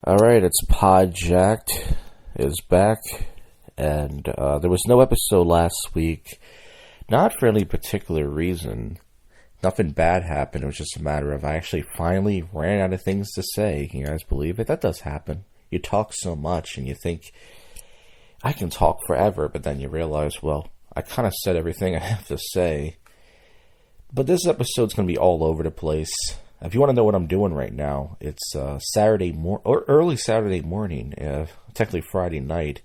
Alright, it's Jak'd is back, and there was no episode last week, not for any particular reason. Nothing bad happened, it was just a matter of I actually finally ran out of things to say. Can you guys believe it? That does happen. You talk so much, and you think, I can talk forever, but then you realize, well, I kind of said everything I have to say. But this episode's going to be all over the place. If you want to know what I'm doing right now, it's early Saturday morning, technically Friday night.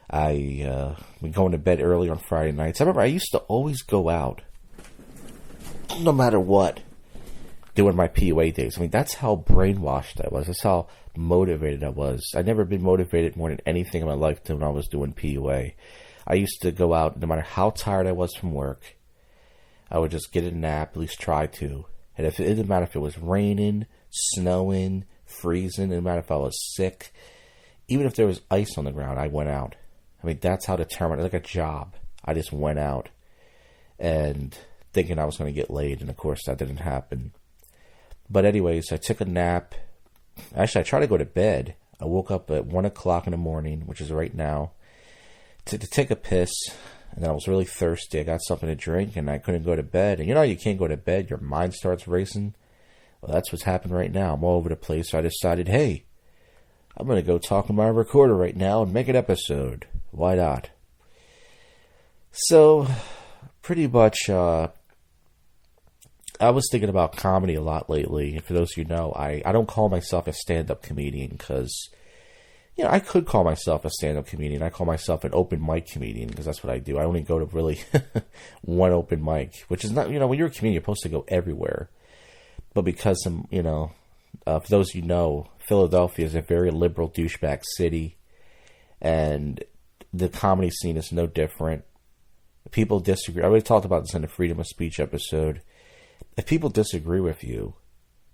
I've been going to bed early on Friday nights. I remember I used to always go out, no matter what, doing my PUA days. I mean, that's how brainwashed I was. That's how motivated I was. I'd never been motivated more than anything in my life than when I was doing PUA. I used to go out, no matter how tired I was from work, I would just get a nap, at least try to. And it didn't matter if it was raining, snowing, freezing, it didn't matter if I was sick. Even if there was ice on the ground, I went out. I mean, that's how determined, like a job. I just went out and thinking I was going to get laid, and of course that didn't happen. But anyways, I took a nap. Actually, I tried to go to bed. I woke up at 1 o'clock in the morning, which is right now, to take a piss. And then I was really thirsty. I got something to drink, and I couldn't go to bed. And you know, you can't go to bed. Your mind starts racing. Well, that's what's happened right now. I'm all over the place. So I decided, hey, I'm going to go talk to my recorder right now and make an episode. Why not? So, pretty much, I was thinking about comedy a lot lately. And for those of you who know, I don't call myself a stand-up comedian because, you know, I could call myself a stand-up comedian. I call myself an open mic comedian because that's what I do. I only go to really one open mic, which is not, you know, when you're a comedian, you're supposed to go everywhere. But because, you know, for those of you who know, Philadelphia is a very liberal douchebag city, and the comedy scene is no different. People disagree. I already talked about this in the freedom of speech episode. If people disagree with you,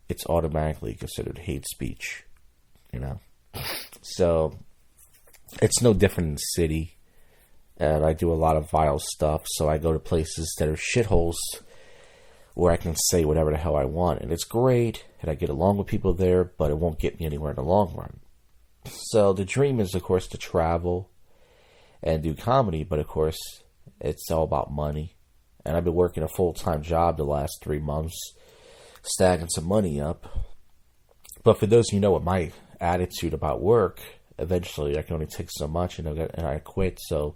it's automatically considered hate speech, you know. So, it's no different in the city, and I do a lot of vile stuff, so I go to places that are shitholes where I can say whatever the hell I want, and it's great, and I get along with people there, but it won't get me anywhere in the long run. So, the dream is, of course, to travel and do comedy, but of course, it's all about money, and I've been working a full-time job the last 3 months, stacking some money up. But for those of you who know what my attitude about work, eventually I can only take so much, and I quit. So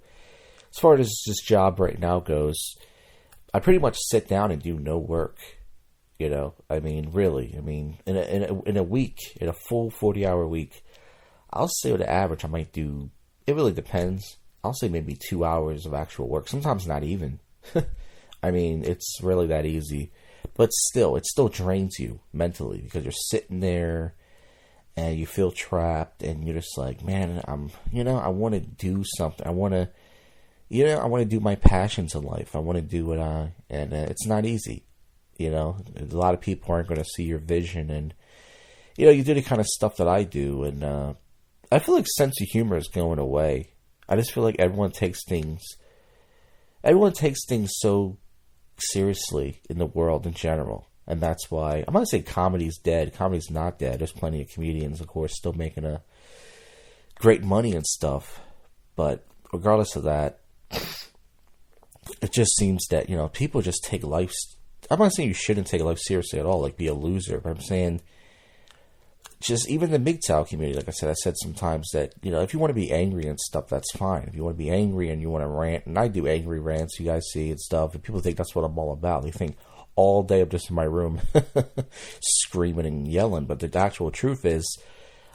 as far as this job right now goes, I pretty much sit down and do no work. You know, I mean, really, I mean, in a week, in a full 40-hour week, I'll say on the average I might do. It really depends. I'll say maybe 2 hours of actual work. Sometimes not even. I mean, it's really that easy. But still, it still drains you mentally because you're sitting there and you feel trapped, and you're just like, man, I want to do something. I want to do my passions in life. I want to do and it's not easy. You know, a lot of people aren't going to see your vision, and, you know, you do the kind of stuff that I do, and I feel like sense of humor is going away. I just feel like everyone takes things so seriously in the world in general. And that's why, I'm not going to say comedy's dead. Comedy's not dead. There's plenty of comedians, of course, still making a great money and stuff. But regardless of that, it just seems that, you know, people just take life. I'm not saying you shouldn't take life seriously at all, like be a loser. But I'm saying, just even the MGTOW community, like I said sometimes that, you know, if you want to be angry and stuff, that's fine. If you want to be angry and you want to rant, and I do angry rants, you guys see and stuff, and people think that's what I'm all about. They think all day I'm just in my room screaming and yelling. But the actual truth is,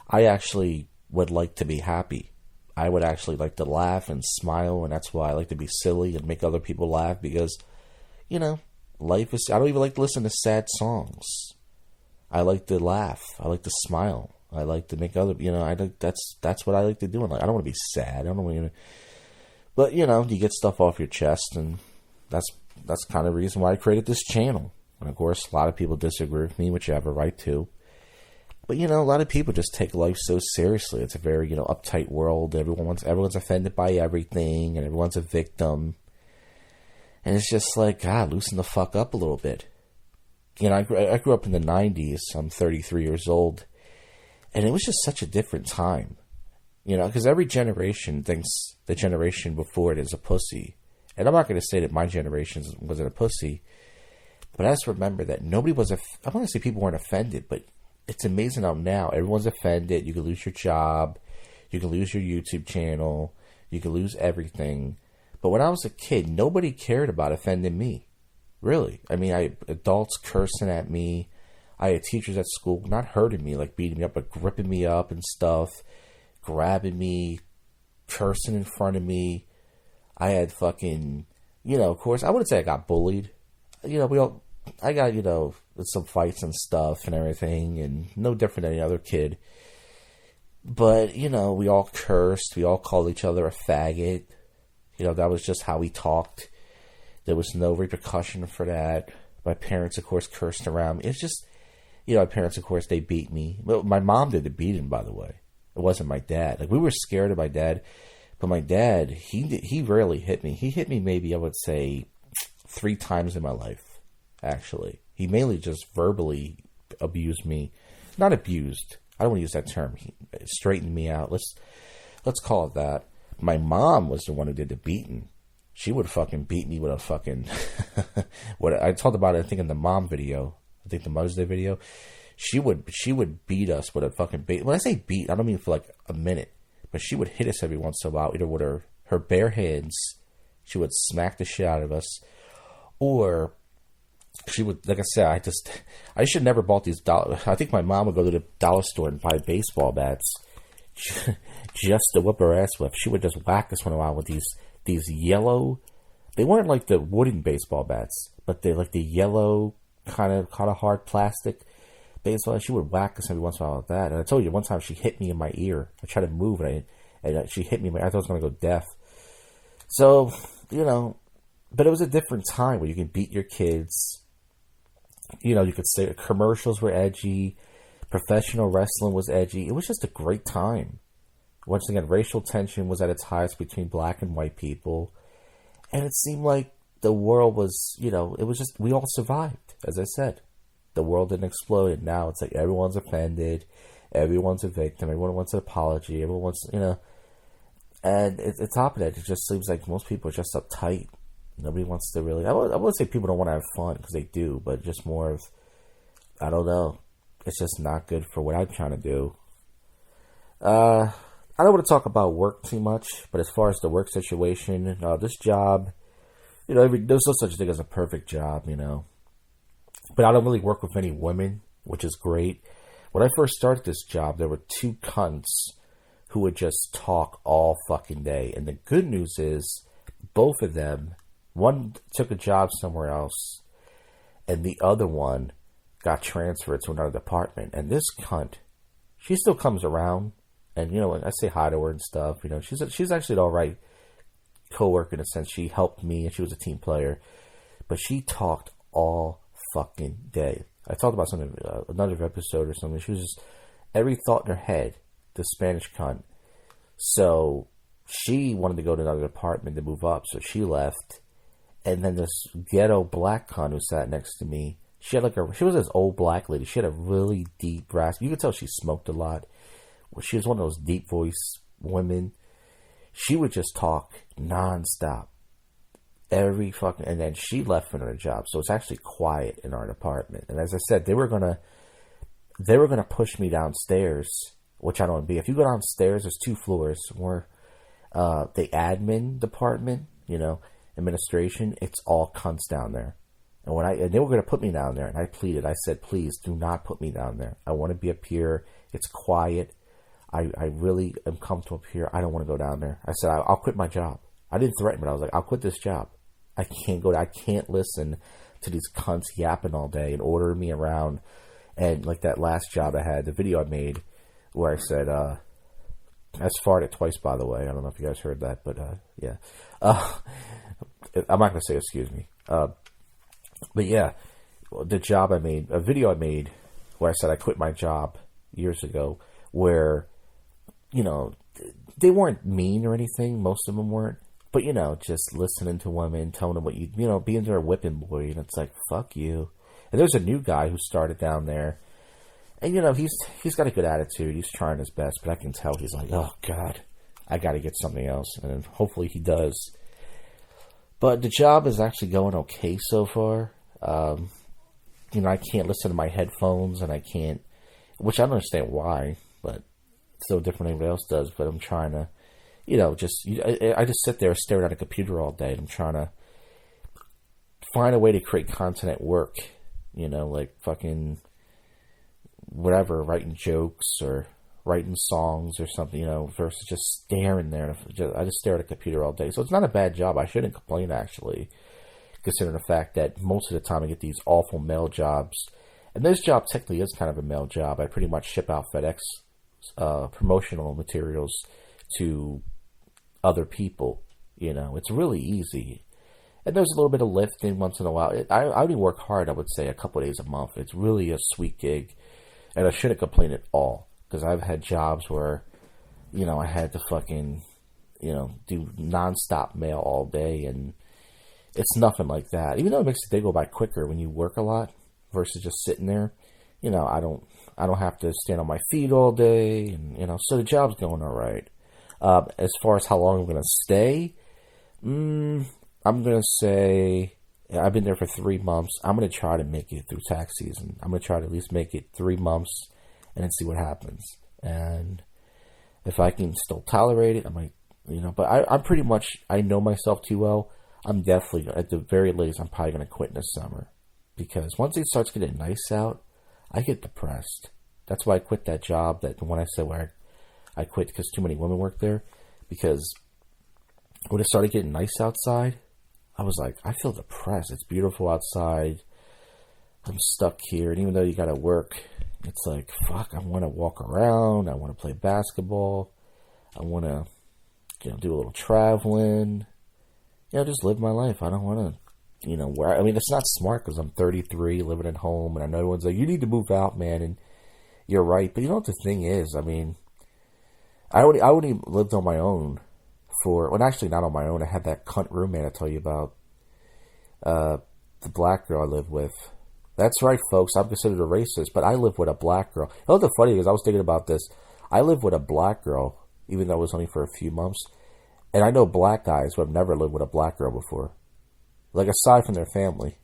I actually would like to be happy. I would actually like to laugh and smile, and that's why I like to be silly and make other people laugh, because, you know, life is. I don't even like to listen to sad songs. I like to laugh. I like to smile. I like to make other. You know, that's what I like to do in life. I don't want to be sad. I don't want to. But, you know, you get stuff off your chest, and that's kind of the reason why I created this channel. And of course, a lot of people disagree with me, which you have a right to. But, you know, a lot of people just take life so seriously. It's a very, you know, uptight world. Everyone's offended by everything, and everyone's a victim. And it's just like, God, loosen the fuck up a little bit. You know, I grew up in the 90s. I'm 33 years old. And it was just such a different time, because every generation thinks the generation before it is a pussy. And I'm not going to say that my generation wasn't a pussy, but I just remember that nobody was, I want to say people weren't offended, but it's amazing how now everyone's offended. You can lose your job, you can lose your YouTube channel, you can lose everything. But when I was a kid, nobody cared about offending me. Really. I mean, I had adults cursing at me. I had teachers at school not hurting me, like beating me up, but gripping me up and stuff, grabbing me, cursing in front of me. I had fucking, of course, I wouldn't say I got bullied. I got, some fights and stuff and everything, and no different than any other kid. But, we all cursed. We all called each other a faggot. That was just how we talked. There was no repercussion for that. My parents, of course, cursed around me. It's just, my parents, of course, they beat me. Well, my mom did the beating, by the way. It wasn't my dad. Like, we were scared of my dad. But my dad, he rarely hit me. He hit me maybe, I would say, 3 times in my life, actually. He mainly just verbally abused me. Not abused. I don't want to use that term. He straightened me out. Let's call it that. My mom was the one who did the beating. She would fucking beat me with a fucking... what I talked about it, I think, in the mom video. I think the Mother's Day video. She would beat us with a fucking beat. When I say beat, I don't mean for like a minute. But she would hit us every once in a while, either with her bare hands, she would smack the shit out of us, or she would, like I said, I should never bought these dollars. I think my mom would go to the dollar store and buy baseball bats just to whip her ass with. She would just whack us once in a while with these yellow, they weren't like the wooden baseball bats, but they're like the yellow kind of hard plastic baseball. She would whack us every once in a while with that. And I told you, one time she hit me in my ear. I tried to move, and she hit me. I thought I was going to go deaf. So, but it was a different time where you can beat your kids. You could say commercials were edgy. Professional wrestling was edgy. It was just a great time. Once again, racial tension was at its highest between black and white people. And it seemed like the world was, it was just, we all survived, as I said. The world didn't explode, and now it's like everyone's offended, everyone's a victim, everyone wants an apology, everyone wants, and it's top of that. It just seems like most people are just uptight. Nobody wants to really, I wouldn't say people don't want to have fun, because they do, but just more of, I don't know, it's just not good for what I'm trying to do. I don't want to talk about work too much, but as far as the work situation, this job, there's no such thing as a perfect job, But I don't really work with any women, which is great. When I first started this job, there were 2 cunts who would just talk all fucking day. And the good news is, both of them, one took a job somewhere else, and the other one got transferred to another department. And this cunt, she still comes around, and I say hi to her and stuff. She's actually an all right coworker in a sense. She helped me, and she was a team player, but she talked all fucking day. I talked about something, another episode or something. She was just, every thought in her head, the Spanish cunt. So she wanted to go to another department to move up, so she left. And then this ghetto black cunt who sat next to me, she was this old black lady. She had a really deep rasp. You could tell she smoked a lot. She was one of those deep voice women. She would just talk nonstop. And then she left for another job, so it's actually quiet in our department. And as I said, they were gonna push me downstairs, which I don't want to be. If you go downstairs, there's 2 floors. Where the admin department, administration, it's all cunts down there. And they were gonna put me down there, and I pleaded. I said, please do not put me down there. I want to be up here. It's quiet. I really am comfortable up here. I don't want to go down there. I said, I'll quit my job. I didn't threaten, but I was like, I'll quit this job. I can't listen to these cunts yapping all day and ordering me around. And like that last job I had, the video I made where I said, I farted twice, by the way. I don't know if you guys heard that, but yeah. I'm not going to say excuse me. But yeah, the job I made, a video I made where I said I quit my job years ago, where, they weren't mean or anything. Most of them weren't. But, just listening to women, telling them what being their whipping boy, and it's like, fuck you. And there's a new guy who started down there, And, he's got a good attitude. He's trying his best, but I can tell he's like, oh, God, I got to get something else. And hopefully he does. But the job is actually going okay so far. I can't listen to my headphones, and I can't, which I don't understand why, but it's so different than everybody else does. But I'm trying to, I just sit there staring at a computer all day, and I'm trying to find a way to create content at work, like fucking whatever, writing jokes or writing songs or something, versus just staring there. I just stare at a computer all day. So it's not a bad job. I shouldn't complain, actually, considering the fact that most of the time I get these awful mail jobs. And this job technically is kind of a mail job. I pretty much ship out FedEx promotional materials to other people. It's really easy. And there's a little bit of lifting once in a while. I only work hard, I would say, a couple of days a month. It's really a sweet gig. And I shouldn't complain at all. Because I've had jobs where, I had to fucking, do nonstop mail all day. And it's nothing like that. Even though it makes the day go by quicker when you work a lot versus just sitting there. I don't have to stand on my feet all day. And, so the job's going all right. As far as how long I'm going to stay, I'm going to say I've been there for 3 months. I'm going to try to make it through tax season. I'm going to try to at least make it 3 months and then see what happens. And if I can still tolerate it, I might, but I'm pretty much, I know myself too well. I'm definitely, at the very least, I'm probably going to quit in the summer. Because once it starts getting nice out, I get depressed. That's why I quit that job, that the one I said where I quit because too many women work there. Because when it started getting nice outside, I was like, I feel depressed. It's beautiful outside. I'm stuck here. And even though you got to work, it's like, fuck, I want to walk around. I want to play basketball. I want to, do a little traveling. Just live my life. I don't want to, it's not smart because I'm 33, living at home. And I know everyone's like, you need to move out, man. And you're right. But what the thing is? I only lived on my own actually not on my own. I had that cunt roommate I tell you about. The black girl I lived with. That's right, folks. I'm considered a racist, but I live with a black girl. The funny is, I was thinking about this. I live with a black girl, even though it was only for a few months. And I know black guys who have never lived with a black girl before. Like, aside from their family.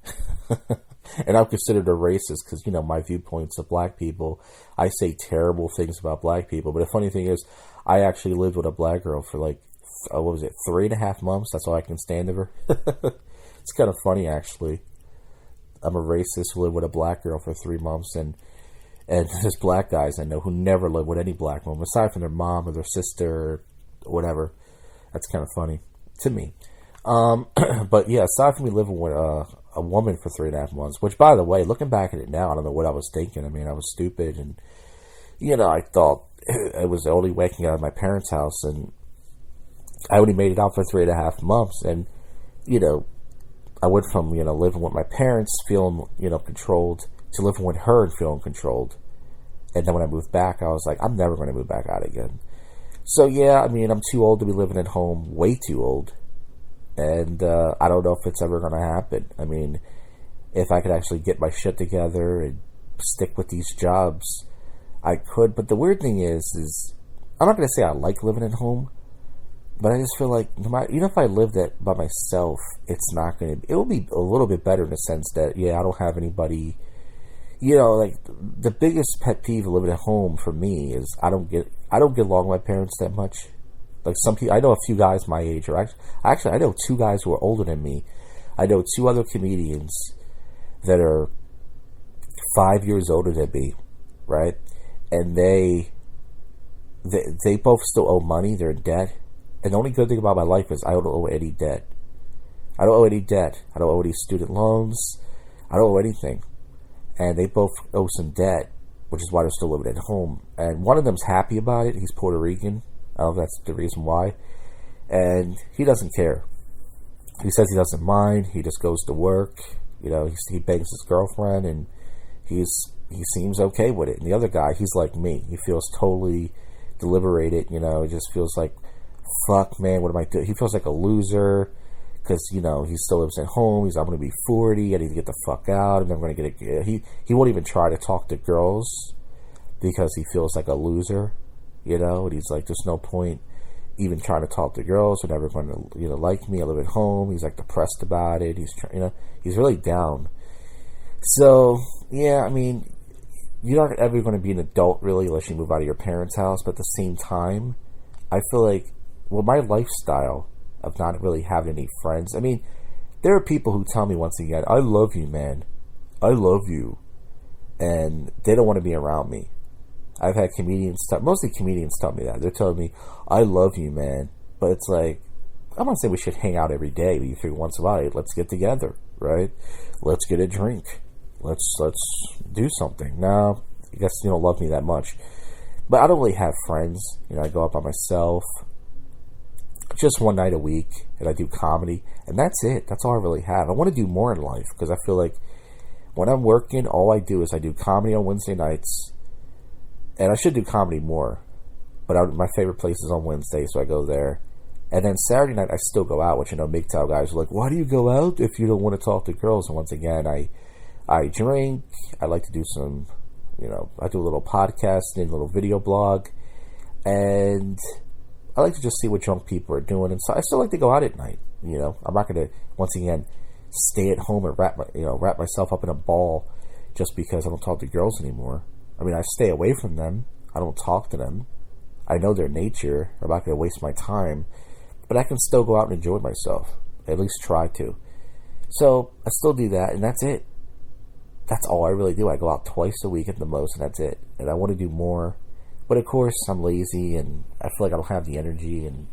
And I'm considered a racist because, my viewpoints of black people. I say terrible things about black people. But the funny thing is, I actually lived with a black girl for 3.5 months. That's all I can stand of her. It's kind of funny, actually. I'm a racist who lived with a black girl for 3 months, and there's black guys I know who never lived with any black woman, aside from their mom or their sister or whatever. That's kind of funny to me. But yeah, aside from me living with a woman for 3.5 months, which, by the way, looking back at it now, I don't know what I was thinking. I was stupid, and I thought it was only waking out of my parents' house, and I only made it out for 3.5 months, and I went from, living with my parents, feeling, controlled, to living with her and feeling controlled. And then when I moved back, I was like, I'm never going to move back out again. So, yeah, I'm too old to be living at home, way too old. And I don't know if it's ever going to happen. If I could actually get my shit together and stick with these jobs, I could. But the weird thing is I'm not going to say I like living at home. But I just feel like, if I lived by myself, it's not going to be, it will be a little bit better in the sense that, I don't have anybody, the biggest pet peeve of living at home for me is I don't get along with my parents that much. Like some people, I know a few guys my age, or actually I know 2 guys who are older than me. I know 2 other comedians that are 5 years older than me, right? And they both still owe money, they're in debt. And the only good thing about my life is I don't owe any debt. I don't owe any debt. I don't owe any student loans. I don't owe anything. And they both owe some debt, which is why they're still living at home. And one of them's happy about it. He's Puerto Rican. I don't know if that's the reason why. And he doesn't care. He says he doesn't mind. He just goes to work. He bangs his girlfriend, and he seems okay with it. And the other guy, he's like me. He feels totally deliberated. He just feels like, fuck, man, what am I doing? He feels like a loser because, he still lives at home. I'm going to be 40. I need to get the fuck out. And I'm going to get he won't even try to talk to girls because he feels like a loser, and he's like, there's no point even trying to talk to girls. They're never going to, like me. I live at home. He's like depressed about it. He's really down. So, yeah, I mean, you're not ever going to be an adult really unless you move out of your parents' house. But at the same time, I feel like, my lifestyle of not really having any friends. I mean, there are people who tell me once again, I love you, man. I love you. And they don't want to be around me. I've had mostly comedians tell me that. They're telling me, I love you, man. But it's like, I'm not saying we should hang out every day. But you figure once in a while, let's get together, right? Let's get a drink. Let's do something. No, I guess you don't love me that much. But I don't really have friends. I go out by myself. Just one night a week. And I do comedy. And that's it. That's all I really have. I want to do more in life. Because I feel like when I'm working, all I do is I do comedy on Wednesday nights. And I should do comedy more. But my favorite place is on Wednesday, so I go there. And then Saturday night, I still go out, which, MGTOW guys are like, why do you go out if you don't want to talk to girls? And once again, I drink. I like to do some, I do a little podcasting, a little video blog. And I like to just see what drunk people are doing. And so I still like to go out at night. I'm not going to, once again, stay at home and wrap myself up in a ball just because I don't talk to girls anymore. I mean, I stay away from them. I don't talk to them. I know their nature. I'm not going to waste my time. But I can still go out and enjoy myself. At least try to. So, I still do that, and that's it. That's all I really do. I go out twice a week at the most, and that's it. And I want to do more. But, of course, I'm lazy, and I feel like I don't have the energy. And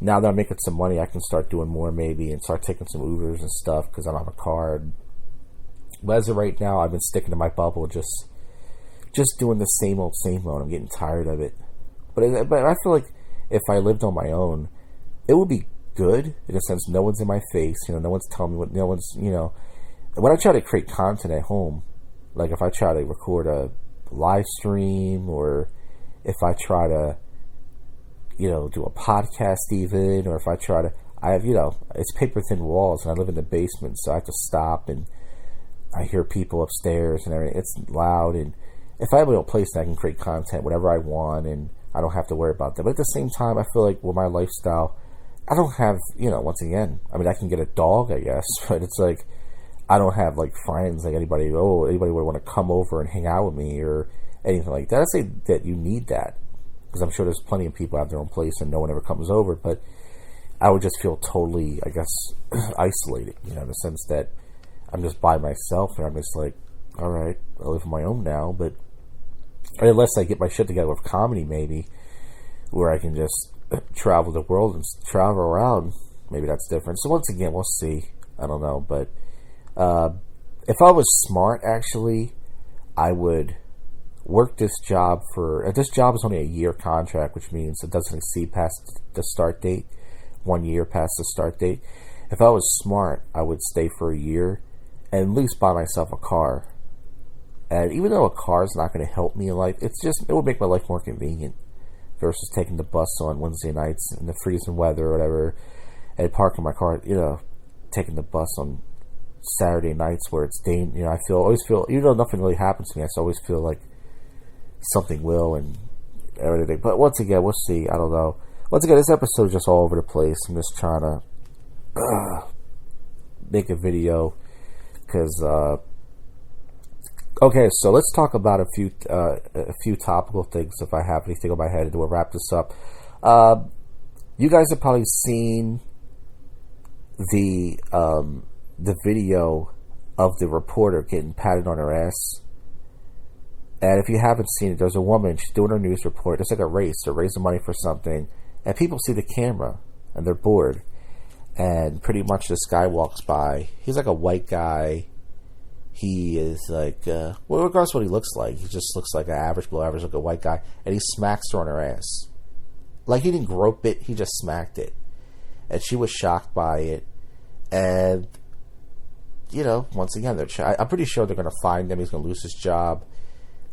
now that I'm making some money, I can start doing more, maybe, and start taking some Ubers and stuff, because I don't have a car. But as of right now, I've been sticking to my bubble, just doing the same old. I'm getting tired of it. But I feel like if I lived on my own, it would be good in a sense. No one's in my face, no one's telling me what. No one's, When I try to create content at home, like if I try to record a live stream, or if I try to, do a podcast even, or if I try to, I have, it's paper thin walls, and I live in the basement, so I have to stop and. I hear people upstairs and everything. It's loud, and if I have a little place that I can create content whatever I want, and I don't have to worry about that. But at the same time, I feel like with my lifestyle, I don't have, once again, I mean, I can get a dog, I guess, but it's like, I don't have like friends, like anybody would want to come over and hang out with me or anything like that. I say that you need that, because I'm sure there's plenty of people have their own place and no one ever comes over, but I would just feel totally, I guess, isolated, in the sense that I'm just by myself, and I'm just like, all right, I live on my own now. But unless I get my shit together with comedy, maybe, where I can just travel the world and travel around, maybe that's different. So once again, we'll see. I don't know, but if I was smart, actually, I would work this job this job is only a year contract, which means it doesn't exceed past the start date, 1 year past the start date. If I was smart, I would stay for a year and at least buy myself a car. And even though a car is not going to help me in life, it would make my life more convenient versus taking the bus on Wednesday nights in the freezing weather or whatever, and parking my car, taking the bus on Saturday nights where it's dangerous. I always feel, even though nothing really happens to me, I always feel like something will and everything. But once again, we'll see. I don't know. Once again, this episode is just all over the place. I'm just trying to make a video. Because, okay, so let's talk about a few topical things if I have anything on my head, and we'll wrap this up. You guys have probably seen the video of the reporter getting patted on her ass. And if you haven't seen it, there's a woman, she's doing her news report. It's like a race. They're raising money for something. And people see the camera, and they're bored. And pretty much this guy walks by. He's like a white guy. He is like, regardless of what he looks like, he just looks like an average, below average, like a white guy. And he smacks her on her ass. Like, he didn't grope it, he just smacked it. And she was shocked by it. And, once again, I'm pretty sure they're going to find him. He's going to lose his job.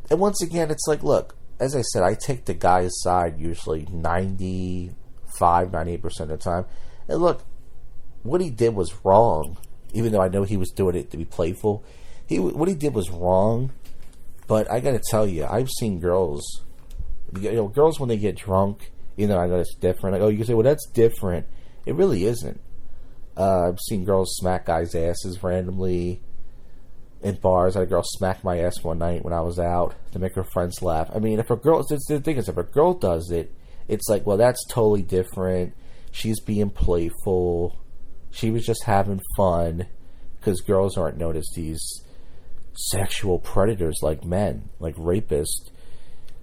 And once again, it's like, look, as I said, I take the guy's side usually 98% of the time. And look, what he did was wrong, even though I know he was doing it to be playful. What he did was wrong, But I gotta tell you, I've seen girls, girls when they get drunk, I know it's different. Like, oh, you can say, well, that's different. It really isn't. I've seen girls smack guys' asses randomly in bars. I had a girl smack my ass one night when I was out to make her friends laugh. I mean, if a girl, the thing is, if a girl does it, it's like, well, that's totally different. She's being playful. She was just having fun, because girls aren't known as these sexual predators like men, like rapists.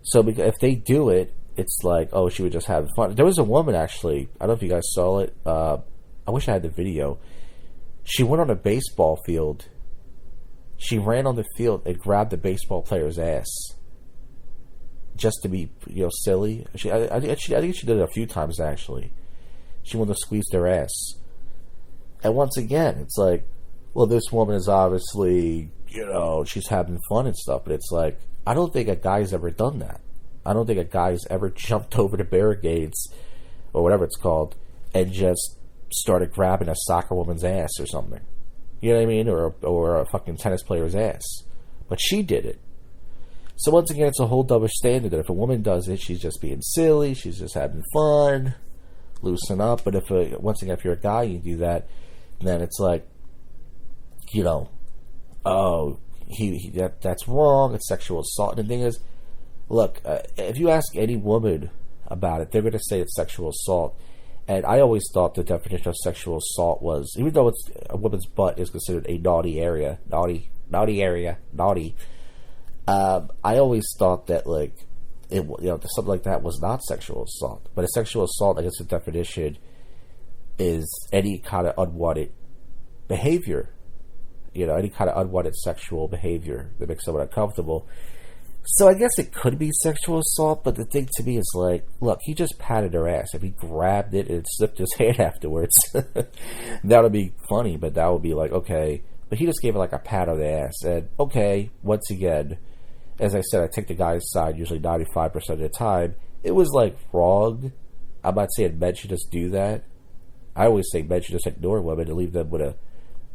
So if they do it, it's like, oh, she was just having fun. There was a woman, actually, I don't know if you guys saw it. I wish I had the video. She went on a baseball field. She ran on the field and grabbed the baseball player's ass, just to be, silly. I think she did it a few times, actually. She wanted to squeeze their ass. And once again, it's like, well, this woman is obviously, she's having fun and stuff. But it's like, I don't think a guy's ever done that. I don't think a guy's ever jumped over the barricades, or whatever it's called, and just started grabbing a soccer woman's ass or something. You know what I mean? Or a fucking tennis player's ass. But she did it. So once again, it's a whole double standard that if a woman does it, she's just being silly, she's just having fun, loosen up. But once again, if you're a guy, you do that, then it's like, oh, that's wrong, it's sexual assault. And the thing is, look, if you ask any woman about it, they're going to say it's sexual assault. And I always thought the definition of sexual assault was, even though a woman's butt is considered a naughty area, I always thought that, like, something like that was not sexual assault. But a sexual assault, I guess the definition is any kind of unwanted behavior. Any kind of unwanted sexual behavior that makes someone uncomfortable. So I guess it could be sexual assault, but the thing to me is like, look, he just patted her ass. If he grabbed it and slipped his hand afterwards, that would be funny, but that would be like, okay. But he just gave her like a pat on the ass. And okay, once again, as I said, I take the guy's side usually 95% of the time. It was like wrong. I'm not saying men should just do that. I always say men should just ignore women and leave them with a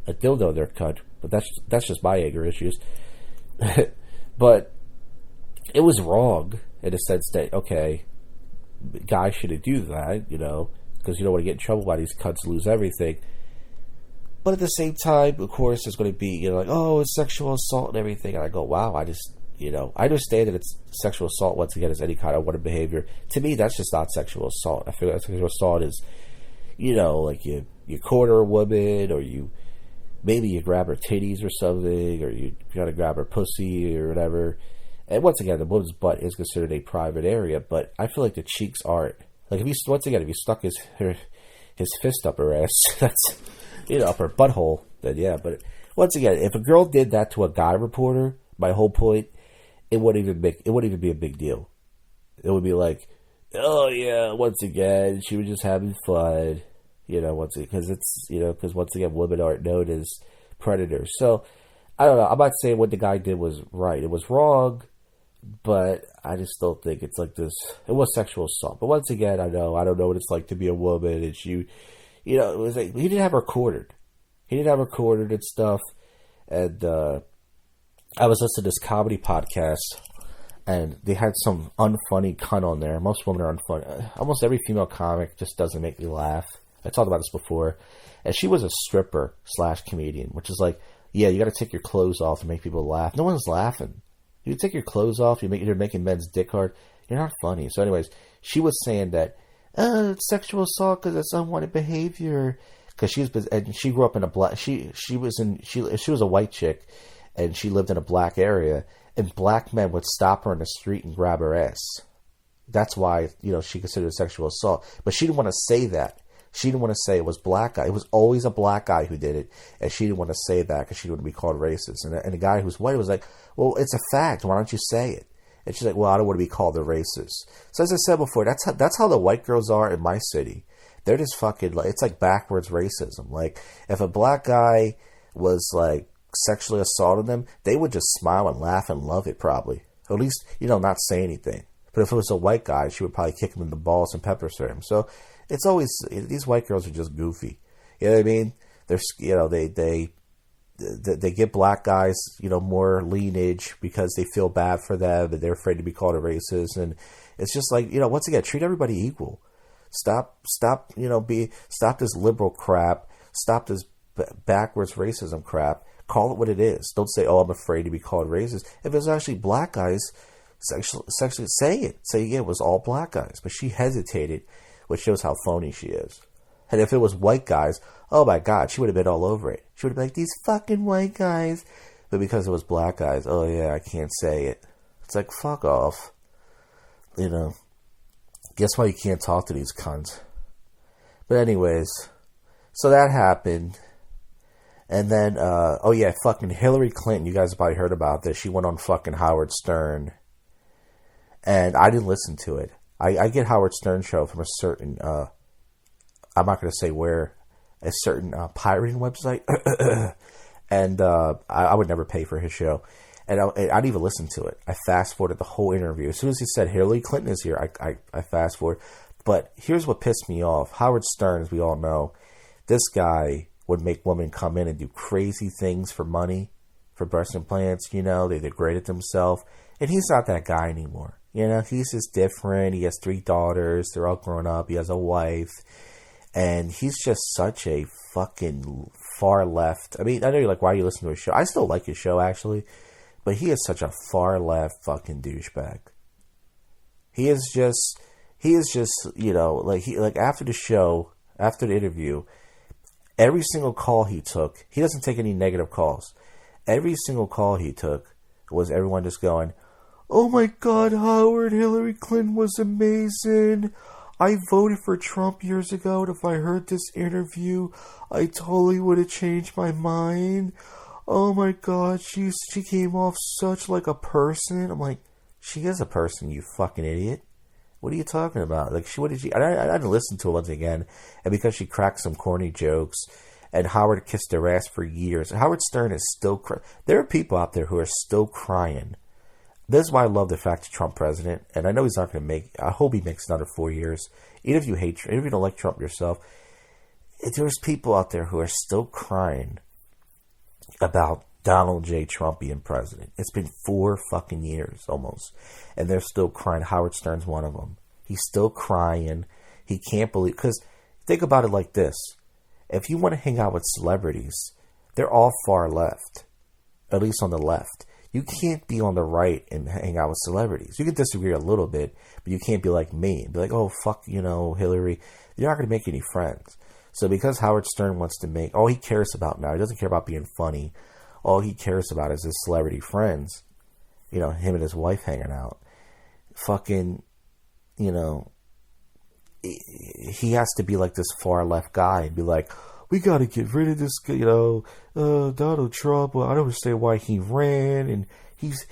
dildo in their cunt. But that's just my anger issues. But it was wrong in the sense that, okay, guys shouldn't do that, because you don't want to get in trouble while these cunts lose everything. But at the same time, of course, there's going to be, like, oh, it's sexual assault and everything. And I go, wow, I understand that it's sexual assault, once again, as any kind of wanted behavior. To me, that's just not sexual assault. I feel like sexual assault is, like you corner a woman, or maybe you grab her titties or something, or you try to grab her pussy or whatever. And once again, the woman's butt is considered a private area, but I feel like the cheeks aren't. Like, if he stuck his fist up her ass, that's, up her butthole, then yeah. But once again, if a girl did that to a guy reporter, my whole point, it wouldn't even be a big deal. It would be like, oh yeah, once again, she was just having fun, because once again, women aren't known as predators. So, I don't know, I'm not saying what the guy did was right. It was wrong. But I just don't think it's like this. It was sexual assault. But once again, I don't know what it's like to be a woman. And it was like, he didn't have her cornered. And stuff. And I was listening to this comedy podcast, and they had some unfunny cunt on there. Most women are unfunny. Almost every female comic just doesn't make me laugh. I talked about this before. And she was a stripper / comedian, which is like, yeah, you got to take your clothes off to make people laugh. No one's laughing. You take your clothes off, you're making men's dick hard, you're not funny. So anyways, she was saying that, it's sexual assault because it's unwanted behavior. Because she grew up in a black, she was a white chick, and she lived in a black area, and black men would stop her in the street and grab her ass. That's why, she considered it sexual assault. But she didn't want to say that. She didn't want to say it was black guy. It was always a black guy who did it, and she didn't want to say that because she didn't want to be called racist. And the guy who's white was like, well, it's a fact. Why don't you say it? And she's like, well, I don't want to be called a racist. So as I said before, that's how the white girls are in my city. They're just fucking, it's like backwards racism. Like, if a black guy was, like, sexually assaulting them, they would just smile and laugh and love it probably. Or at least, not say anything. But if it was a white guy, she would probably kick him in the balls and pepper spray him. So it's always, these white girls are just goofy. You know what I mean? They're, they give black guys, more lineage because they feel bad for them and they're afraid to be called a racist. And it's just like, once again, treat everybody equal. Stop, stop this liberal crap. Stop this backwards racism crap. Call it what it is. Don't say, oh, I'm afraid to be called racist. If it's actually black guys, sexually say it. Say, yeah, it was all black guys. But she hesitated, which shows how phony she is. And if it was white guys, oh my God, she would have been all over it. She would have been like, these fucking white guys. But because it was black guys, oh yeah, I can't say it. It's like, fuck off. Guess why you can't talk to these cunts. But anyways, so that happened. And then, fucking Hillary Clinton, you guys probably heard about this. She went on fucking Howard Stern. And I didn't listen to it. I get Howard Stern show from a certain, I'm not going to say where, a certain pirating website. And I would never pay for his show. And I didn't even listen to it. I fast forwarded the whole interview. As soon as he said Hillary Clinton is here, I fast forward. But here's what pissed me off. Howard Stern, as we all know, this guy would make women come in and do crazy things for money, for breast implants. They degraded themselves. And he's not that guy anymore. He's just different. He has 3 daughters. They're all grown up. He has a wife. And he's just such a fucking far left. I mean, I know you're like, why are you listening to his show? I still like his show, actually. But he is such a far left fucking douchebag. He is just, after the show, after the interview, every single call he took, he doesn't take any negative calls. Every single call he took was everyone just going, oh my God, Howard, Hillary Clinton was amazing. I voted for Trump years ago, and if I heard this interview, I totally would have changed my mind. Oh my God, she came off such like a person. I'm like, she is a person, you fucking idiot. What are you talking about? Like, I didn't listen to it once again, and because she cracked some corny jokes, and Howard kissed her ass for years. Howard Stern is still there are people out there who are still crying. This is why I love the fact that Trump president, and I know he's not going to I hope he makes another 4 years. Even if you hate Trump, even if you don't like Trump yourself, there's people out there who are still crying about Donald J. Trump being president. It's been 4 fucking years almost, and they're still crying. Howard Stern's one of them. He's still crying. He can't believe, because think about it like this. If you want to hang out with celebrities, they're all far left, at least on the left. You can't be on the right and hang out with celebrities. You can disagree a little bit, but you can't be like me and be like, oh, fuck, Hillary. You're not going to make any friends. So because Howard Stern wants to make, all he cares about now, he doesn't care about being funny. All he cares about is his celebrity friends. Him and his wife hanging out. Fucking, he has to be like this far left guy and be like, we got to get rid of this, Donald Trump. Well, I don't understand why he ran, and he's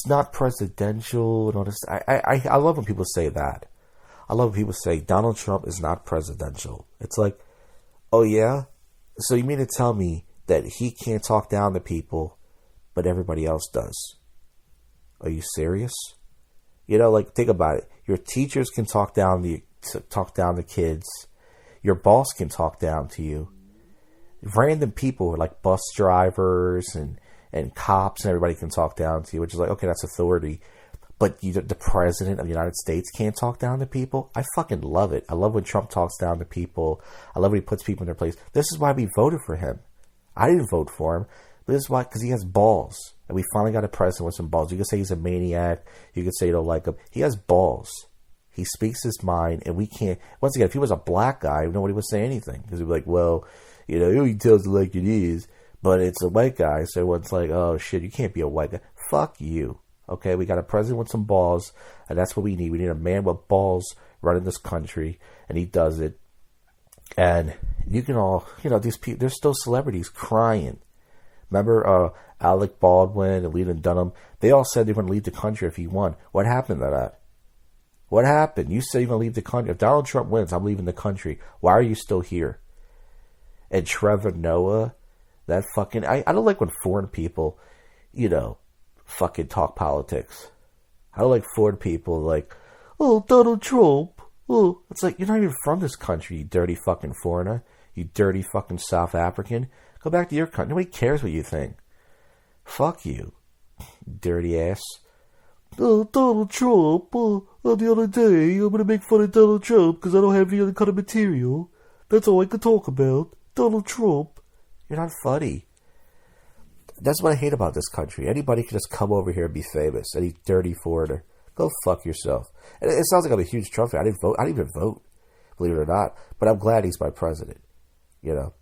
not presidential and all this. I love when people say that. I love when people say Donald Trump is not presidential. It's like, oh yeah? So you mean to tell me that he can't talk down to people, but everybody else does? Are you serious? Think about it. Your teachers can talk down to kids. Your boss can talk down to you. Random people like bus drivers and cops and everybody can talk down to you, which is like, okay, that's authority. But the president of the United States can't talk down to people? I fucking love it. I love when Trump talks down to people. I love when he puts people in their place. This is why we voted for him. I didn't vote for him, but this is why, because he has balls. And we finally got a president with some balls. You can say he's a maniac. You can say you don't like him. He has balls. He speaks his mind, and we can't. Once again, if he was a black guy, nobody would say anything. Because he'd be like, well, he tells it like it is. But it's a white guy, so everyone's like, oh shit, you can't be a white guy. Fuck you. Okay, we got a president with some balls, and that's what we need. We need a man with balls running this country, and he does it. And you can all, these people, there's still celebrities crying. Remember Alec Baldwin and Leland Dunham? They all said they were going to leave the country if he won. What happened to that? What happened? You said you're going to leave the country. If Donald Trump wins, I'm leaving the country. Why are you still here? And Trevor Noah, that fucking... I don't like when foreign people, fucking talk politics. I don't like foreign people like, oh, Donald Trump. Oh, it's like, you're not even from this country, you dirty fucking foreigner. You dirty fucking South African. Go back to your country. Nobody cares what you think. Fuck you, dirty ass. Donald Trump, the other day, I'm going to make fun of Donald Trump because I don't have any other kind of material. That's all I can talk about. Donald Trump. You're not funny. That's what I hate about this country. Anybody can just come over here and be famous. Any dirty foreigner. Go fuck yourself. And it sounds like I'm a huge Trump fan. I didn't vote. I didn't even vote, believe it or not. But I'm glad he's my president. You know.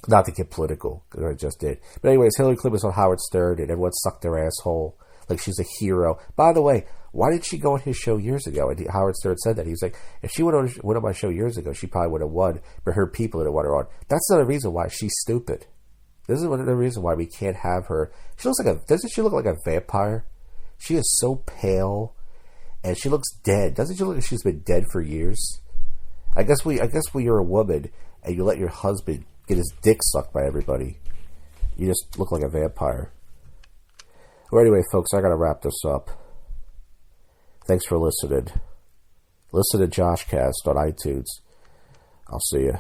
Not to get political, because I just did. But anyways, Hillary Clinton was on Howard Stern, and everyone sucked their asshole like she's a hero. By the way, why did she go on his show years ago? And Howard Stern said that. He was like, if she went on my show years ago, she probably would have won, but her people didn't want her on. That's not a reason why she's stupid. This is the reason why we can't have her. She looks like doesn't she look like a vampire? She is so pale, and she looks dead. Doesn't she look like she's been dead for years? I guess when you're a woman and you let your husband get his dick sucked by everybody, you just look like a vampire. Well, anyway, folks, I gotta wrap this up. Thanks for listening. Listen to JoshCast on iTunes. I'll see you.